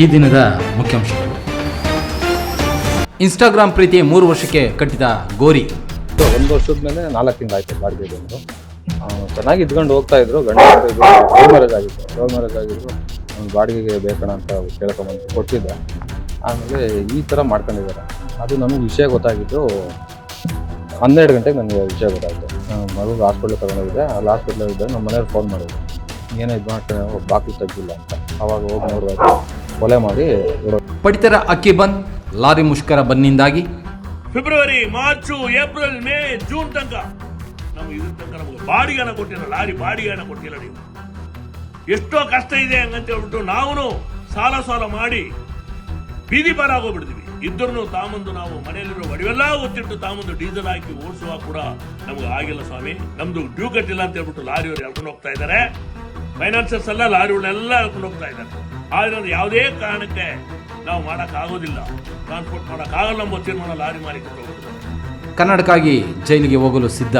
ಈ ದಿನದ ಮುಖ್ಯಾಂಶಗಳು. ಇನ್ಸ್ಟಾಗ್ರಾಮ್ ಪ್ರೀತಿ 3 ವರ್ಷಕ್ಕೆ ಕಟ್ಟಿದ ಗೋರಿ. 1 ವರ್ಷದ ಮೇಲೆ 4 ತಿಂಗಳಾಯ್ತು ಬಾಡಿಗೆ ಬಂದು. ಚೆನ್ನಾಗಿ ಇದ್ಕೊಂಡು ಹೋಗ್ತಾ ಇದ್ರು. ಗಂಡ ಲವ್ ಮ್ಯಾರೇಜ್ ಆಗಿದ್ರು. ಒಂದು ಬಾಡಿಗೆಗೆ ಬೇಕಣ ಅಂತ ಕೇಳ್ಕೊಂಬಂದು ಕೊಟ್ಟಿದ್ದೆ. ಆಮೇಲೆ ಈ ಥರ ಮಾಡ್ಕೊಂಡಿದ್ದಾರೆ. ಅದು ನಮಗೆ ವಿಷಯ ಗೊತ್ತಾಗಿದ್ದು 12 ಗಂಟೆಗೆ ನನಗೆ ವಿಷಯ ಗೊತ್ತಾಯಿತು. ಮಗುಗೆ ಹಾಸ್ಪಿಟ್ಲಿಗೆ ತಗೊಂಡೋಗಿದ್ದೆ. ಅಲ್ಲಿ ಹಾಸ್ಪಿಟ್ಲಲ್ಲಿ ಇದ್ದಾಗ ನಮ್ಮ ಮನೆಯವ್ರು ಫೋನ್ ಮಾಡಿದ್ರು, ಏನೋ ಇದು ಮಾಡ್ತಾನೆ, ಬಾಗಿಲು ತೆಗ್ದಿಲ್ಲ ಅಂತ. ಅವಾಗ ಹೋಗಿ ನೋಡುವಾಗ ಕೊಲೆ ಮಾಡಿ ಪಡಿತರ ಅಕ್ಕಿ ಬಂದ್, ಲಾರಿ ಮುಷ್ಕರ ಬಂದ್ನಿಂದಾಗಿ February, March, April, May, June ತನಕ ನಮ್ಗೆ ಇದ್ರ ತನಕ ನಮಗೆ ಬಾಡಿಗೆನ ಕೊಟ್ಟಿಲ್ಲ. ಲಾರಿ ಬಾಡಿಗೆನ ಕೊಟ್ಟಿಲ್ಲ. ನೀವು ಎಷ್ಟೋ ಕಷ್ಟ ಇದೆ ಹಂಗಂತ ಹೇಳ್ಬಿಟ್ಟು ನಾವು ಸಾಲ ಮಾಡಿ ಬೀದಿ ಪಾರಾಗೋಗ್ಬಿಡ್ತೀವಿ. ಇದ್ರೂ ತಾಮಂದು ನಾವು ಮನೆಯಲ್ಲಿರೋ ಒಡವೆಲ್ಲ ಒತ್ತಿಟ್ಟು ತಾಮಂದು ಡೀಸೆಲ್ ಹಾಕಿ ಓಡಿಸುವ ಕೂಡ ನಮ್ಗೆ ಆಗಿಲ್ಲ ಸ್ವಾಮಿ. ನಮ್ದು ಡ್ಯೂ ಕಟ್ಟಿಲ್ಲ ಅಂತ ಹೇಳ್ಬಿಟ್ಟು ಲಾರಿಯವರು ಎಳ್ಕೊಂಡು ಹೋಗ್ತಾ ಇದ್ದಾರೆ. ಫೈನಾನ್ಸರ್ಸ್ ಎಲ್ಲ ಲಾರಿಗಳನ್ನೆಲ್ಲ ಎಳ್ಕೊಂಡು ಹೋಗ್ತಾ ಇದ್ದಾರೆ. ಆದ್ರೆ ಯಾವುದೇ ಕಾರಣಕ್ಕೆ ನಾವು ಮಾಡಕ್ ಆಗೋದಿಲ್ಲ, ಟ್ರಾನ್ಸ್ಪೋರ್ಟ್ ಮಾಡಕ್ ಆಗಲ್ಲ ಎಂಬ ತೀರ್ಮಾನ ಲಾರಿ ಮಾಲೀಕ ತಗೊಂಡಿದ್ದಾರೆ. ಕನ್ನಡಕ್ಕಾಗಿ ಜೈಲಿಗೆ ಹೋಗಲು ಸಿದ್ಧ.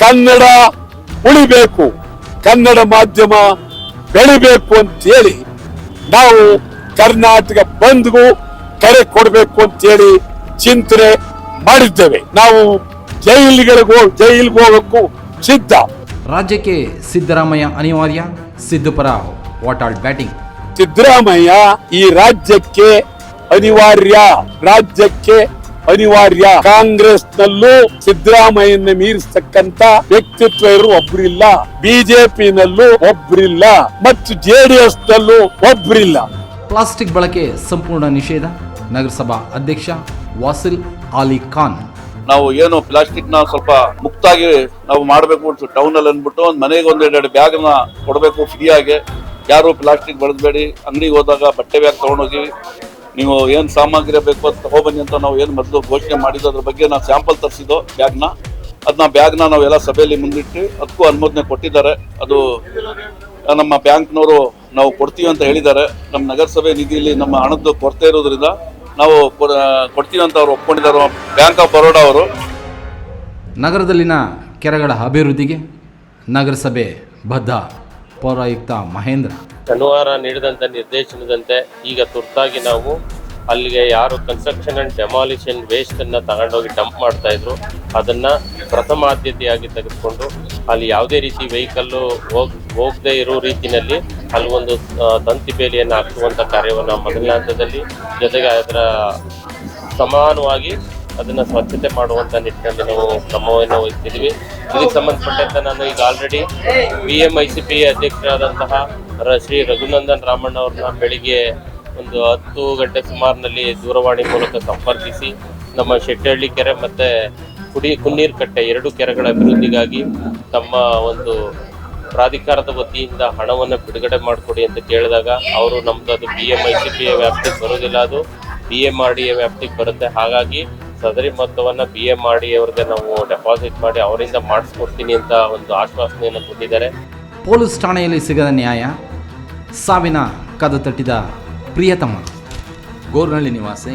ಕನ್ನಡ ಉಳಿಬೇಕು, ಕನ್ನಡ ಮಾಧ್ಯಮ ಬೆಳಿಬೇಕು ಅಂತೇಳಿ ನಾವು ಕರ್ನಾಟಕ ಬಂದ್ಗೂ ಕರೆ ಕೊಡಬೇಕು ಅಂತೇಳಿ ಚಿಂತನೆ ಮಾಡಿದ್ದೇವೆ. ನಾವು ಜೈಲಿಗೆ ಹೋಗಕ್ಕೂ ಸಿದ್ಧ. ರಾಜ್ಯಕ್ಕೆ ಸಿದ್ದರಾಮಯ್ಯ ಅನಿವಾರ್ಯ, ಸಿದ್ದು ಪರ ವಾಟಾಳ್ ಬ್ಯಾಟಿಂಗ್. ಸಿದ್ದರಾಮಯ್ಯ ಈ ರಾಜ್ಯಕ್ಕೆ ಅನಿವಾರ್ಯ. ಕಾಂಗ್ರೆಸ್ನಲ್ಲೂ ಸಿದ್ದರಾಮಯ್ಯನ ಮೀರಿಸತಕ್ಕಂತ ವ್ಯಕ್ತಿತ್ವ ಇರುವ ಒಬ್ರಿಲ್ಲ, ಬಿಜೆಪಿನಲ್ಲೂ ಒಬ್ರಿಲ್ಲ, ಮತ್ತು ಜೆಡಿಎಸ್ ನಲ್ಲೂ ಒಬ್ರಿಲ್ಲ. ಪ್ಲಾಸ್ಟಿಕ್ ಬಳಕೆ ಸಂಪೂರ್ಣ ನಿಷೇಧ, ನಗರಸಭಾ ಅಧ್ಯಕ್ಷ ವಾಸಿಲ್ ಅಲಿ ಖಾನ್. ನಾವು ಏನು ಪ್ಲಾಸ್ಟಿಕ್ ನ ಸ್ವಲ್ಪ ಮುಕ್ತಾಗಿ ನಾವು ಮಾಡಬೇಕು ಟೌನ್ ಅಲ್ಲಿ ಅಂದ್ಬಿಟ್ಟು ಒಂದ್ ಮನೆಗೆ 1-2 ಬ್ಯಾಗ್ ನ ಕೊಡಬೇಕು ಫ್ರೀ ಆಗಿ. ಯಾರು ಪ್ಲಾಸ್ಟಿಕ್ ಬಳಸಬೇಡಿ, ಅಂಗಡಿಗೆ ಹೋದಾಗ ಬಟ್ಟೆ ಬ್ಯಾಗ್ ತಗೊಂಡೋಗಿ ನೀವು ಏನ್ ಸಾಮಗ್ರಿ ಬೇಕು ಅಂತ ತಗೊಬನ್ನಿ ಅಂತ ನಾವು ಏನ್ ಮೊದಲು ಘೋಷಣೆ ಮಾಡಿದ್ದು. ಅದ್ರ ಬಗ್ಗೆ ನಾವು ಸ್ಯಾಂಪಲ್ ತರಿಸಿದ್ದು ಬ್ಯಾಗ್ನ ನಾವೆಲ್ಲ ಸಭೆಯಲ್ಲಿ ಮುಂದಿಟ್ಟು ಅದಕ್ಕೂ ಅನುಮೋದನೆ ಕೊಟ್ಟಿದ್ದಾರೆ. ಅದು ನಮ್ಮ ಬ್ಯಾಂಕ್ನವರು ನಾವು ಕೊಡ್ತೀವಿ ಅಂತ ಹೇಳಿದ್ದಾರೆ. ನಮ್ಮ ನಗರಸಭೆ ನಿಧಿಯಲ್ಲಿ ನಮ್ಮ ಹಣದ್ದು ಕೊರತೆ ಇರೋದ್ರಿಂದ ನಾವು ಕೊಡ್ತೀವಿ ಅಂತ ಅವ್ರು ಒಪ್ಕೊಂಡಿದ್ದಾರೆ, ಬ್ಯಾಂಕ್ ಆಫ್ ಬರೋಡಾ ಅವರು. ನಗರದಲ್ಲಿನ ಕೆರೆಗಳ ಅಭಿವೃದ್ಧಿಗೆ ನಗರಸಭೆ ಬದ್ಧ, ಪೌರಾಯುಕ್ತ ಮಹೇಂದ್ರ. ಶನಿವಾರ ನೀಡಿದಂಥ ನಿರ್ದೇಶನದಂತೆ ಈಗ ತುರ್ತಾಗಿ ನಾವು ಅಲ್ಲಿಗೆ ಯಾರು ಕನ್ಸ್ಟ್ರಕ್ಷನ್ ಅಂಡ್ ಡೆಮಾಲಿಷನ್ ವೇಸ್ಟ್ ಅನ್ನ ತಗೊಂಡೋಗಿ ಡಂಪ್ ಮಾಡ್ತಾ ಇದ್ರು ಅದನ್ನ ಪ್ರಥಮ ಆದ್ಯತೆಯಾಗಿ ತೆಗೆದುಕೊಂಡು ಅಲ್ಲಿ ಯಾವುದೇ ರೀತಿ ವೆಹಿಕಲ್ಲು ಹೋಗದೆ ಇರೋ ರೀತಿಯಲ್ಲಿ ಅಲ್ಲಿ ಒಂದು ತಂತಿ ಬೇಲಿಯನ್ನು ಹಾಕುವಂಥ ಕಾರ್ಯವನ್ನು ಮೊದಲನೇ ಹಂತದಲ್ಲಿ, ಜೊತೆಗೆ ಅದರ ಸಮಾನವಾಗಿ ಅದನ್ನು ಸ್ವಚ್ಛತೆ ಮಾಡುವಂಥ ನಿಟ್ಟಿನಲ್ಲಿ ನಾವು ಕ್ರಮವನ್ನು ವಹಿಸ್ತಿದ್ವಿ. ಇದಕ್ಕೆ ಸಂಬಂಧಪಟ್ಟಂತೆ ನಾನು ಈಗ ಆಲ್ರೆಡಿ BMICP ಅಧ್ಯಕ್ಷರಾದಂತಹ ಶ್ರೀ ರಘುನಂದನ್ ರಾಮಣ್ಣ ಅವ್ರನ್ನ ಬೆಳಿಗ್ಗೆ ಒಂದು 10 ಗಂಟೆ ಸುಮಾರಿನಲ್ಲಿ ದೂರವಾಣಿ ಮೂಲಕ ಸಂಪರ್ಕಿಸಿ ನಮ್ಮ ಶೆಟ್ಟಹಳ್ಳಿ ಕೆರೆ ಮತ್ತು ಕುನ್ನೀರ್ ಕಟ್ಟೆ 2 ಕೆರೆಗಳ ಅಭಿವೃದ್ಧಿಗಾಗಿ ತಮ್ಮ ಒಂದು ಪ್ರಾಧಿಕಾರದ ವತಿಯಿಂದ ಹಣವನ್ನು ಬಿಡುಗಡೆ ಮಾಡಿಕೊಡಿ ಅಂತ ಕೇಳಿದಾಗ ಅವರು ನಮ್ಮದು ಅದು BMICP ವ್ಯಾಪ್ತಿಗೆ ಬರೋದಿಲ್ಲ, ಅದು BMRDA ವ್ಯಾಪ್ತಿಗೆ ಬರುತ್ತೆ. ಹಾಗಾಗಿ ಸದರಿ ಮೊತ್ತವನ್ನು BMRDA ಅವ್ರಿಗೆ ನಾವು ಡೆಪಾಸಿಟ್ ಮಾಡಿ ಅವರಿಂದ ಮಾಡಿಸ್ಕೊಡ್ತೀನಿ ಅಂತ ಒಂದು ಆಶ್ವಾಸನೆಯನ್ನು ಕೊಟ್ಟಿದ್ದಾರೆ. ಪೊಲೀಸ್ ಠಾಣೆಯಲ್ಲಿ ಸಿಗದ ನ್ಯಾಯ, ಸಾವಿನ ಕದ ತಟ್ಟಿದ ಪ್ರಿಯತಮ. ಗೋರ್ನಹಳ್ಳಿ ನಿವಾಸಿ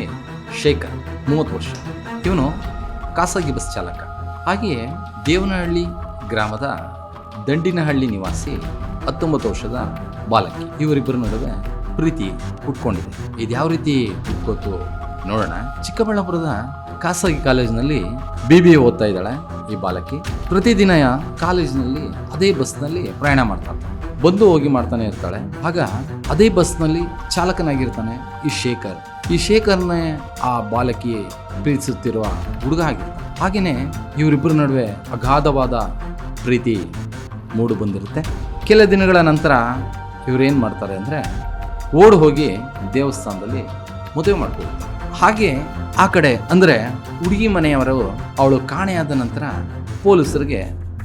ಶೇಖರ್ 30 ವರ್ಷ. ಇವನು ಖಾಸಗಿ ಬಸ್ ಚಾಲಕ. ಹಾಗೆಯೇ ದೇವನಹಳ್ಳಿ ಗ್ರಾಮದ ದಂಡಿನಹಳ್ಳಿ ನಿವಾಸಿ 19 ವರ್ಷದ ಬಾಲಕಿ. ಇವರಿಬ್ಬರ ನಡುವೆ ಪ್ರೀತಿ ಹುಟ್ಕೊಂಡಿದೆ. ಇದು ಯಾವ ರೀತಿ ಹುಟ್ಕೋತು ನೋಡೋಣ. ಚಿಕ್ಕಬಳ್ಳಾಪುರದ ಖಾಸಗಿ ಕಾಲೇಜಿನಲ್ಲಿ BBA ಓದ್ತಾ ಇದ್ದಾಳೆ ಈ ಬಾಲಕಿ. ಪ್ರತಿದಿನ ಕಾಲೇಜಿನಲ್ಲಿ ಅದೇ ಬಸ್ನಲ್ಲಿ ಪ್ರಯಾಣ ಮಾಡ್ತಾಳೆ, ಬಂದು ಹೋಗಿ ಮಾಡ್ತಾನೆ ಇರ್ತಾಳೆ. ಆಗ ಅದೇ ಬಸ್ನಲ್ಲಿ ಚಾಲಕನಾಗಿರ್ತಾನೆ ಈ ಶೇಖರ್ನೇ ಆ ಬಾಲಕಿ ಪ್ರೀತಿಸುತ್ತಿರುವ ಹುಡುಗ ಆಗಿರ್ತಾನೆ. ಹಾಗೆಯೇ ಇವರಿಬ್ಬರ ನಡುವೆ ಅಗಾಧವಾದ ಪ್ರೀತಿ ಮೂಡು ಬಂದಿರುತ್ತೆ. ಕೆಲ ದಿನಗಳ ನಂತರ ಇವರೇನು ಮಾಡ್ತಾರೆ ಅಂದರೆ ಓಡಿ ಹೋಗಿ ದೇವಸ್ಥಾನದಲ್ಲಿ ಮದುವೆ ಮಾಡ್ಕೊಳ್ತಾರೆ. ಹಾಗೆ ಆ ಕಡೆ ಅಂದರೆ ಹುಡುಗಿ ಮನೆಯವರು ಅವಳು ಕಾಣೆಯಾದ ನಂತರ ಪೊಲೀಸರಿಗೆ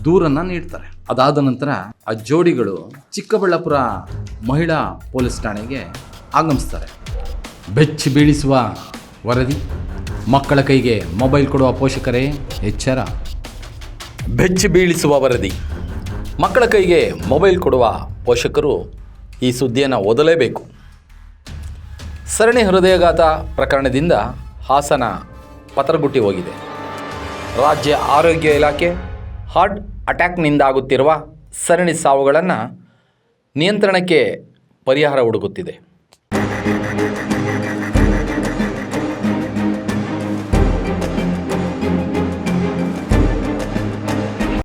ದೂರನ್ನು ನೀಡ್ತಾರೆ. ಅದಾದ ನಂತರ ಆ ಜೋಡಿಗಳು ಚಿಕ್ಕಬಳ್ಳಾಪುರ ಮಹಿಳಾ ಪೊಲೀಸ್ ಠಾಣೆಗೆ ಆಗಮಿಸ್ತಾರೆ. ಬೆಚ್ಚಿ ಬೀಳಿಸುವ ವರದಿ, ಮಕ್ಕಳ ಕೈಗೆ ಮೊಬೈಲ್ ಕೊಡುವ ಪೋಷಕರೇ ಎಚ್ಚರ. ಬೆಚ್ಚಿ ಬೀಳಿಸುವ ವರದಿ, ಮಕ್ಕಳ ಕೈಗೆ ಮೊಬೈಲ್ ಕೊಡುವ ಪೋಷಕರು ಈ ಸುದ್ದಿಯನ್ನು ಓದಲೇಬೇಕು. ಸರಣಿ ಹೃದಯಾಘಾತ ಪ್ರಕರಣದಿಂದ ಹಾಸನ ಪತರಗುಟ್ಟಿ ಹೋಗಿದೆ. ರಾಜ್ಯ ಆರೋಗ್ಯ ಇಲಾಖೆ ಹಾರ್ಟ್ ಅಟ್ಯಾಕ್ನಿಂದಾಗುತ್ತಿರುವ ಸರಣಿ ಸಾವುಗಳನ್ನು ನಿಯಂತ್ರಣಕ್ಕೆ ಪರಿಹಾರ ಹುಡುಕುತ್ತಿದೆ.